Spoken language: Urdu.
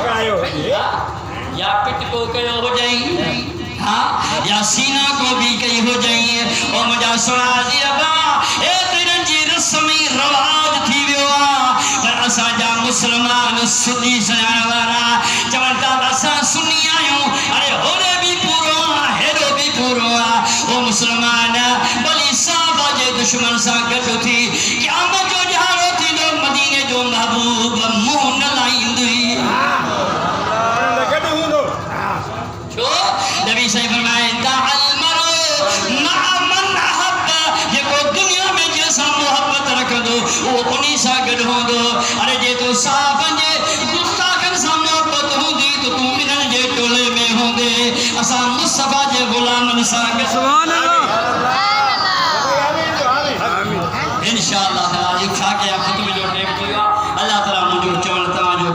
یا پٹ کو کئی ہو جائیں یا سینہ کو بھی کئی ہو جائیں او مجھا سنا جی ابا اے تیرن جی رسمی رواج تھی ویوا پر اسا جا مسلمان سنی سنانا وارا چونتا اسا سنی آئیوں ارے ہونے بھی پوروا ہیرو بھی پوروا او مسلمان بلی صحابہ جے دشمن سا گٹو تھی قیامت جو جہارو تھی دو مدینے جو محبوب منہ نہ لائیں دوئی نبی صحیح فرمائے دعا المرء مع من احب یہ کو دنیا میں جیسا محبت رکھ دو وہ انہی سا گڑ ہوں دو ارے جے تو صاحب جے گستاخن سا محبت ہوں دی تو تو منن جے ٹولے میں ہوں دے اسا مصطفیٰ جے غلام سا گڑ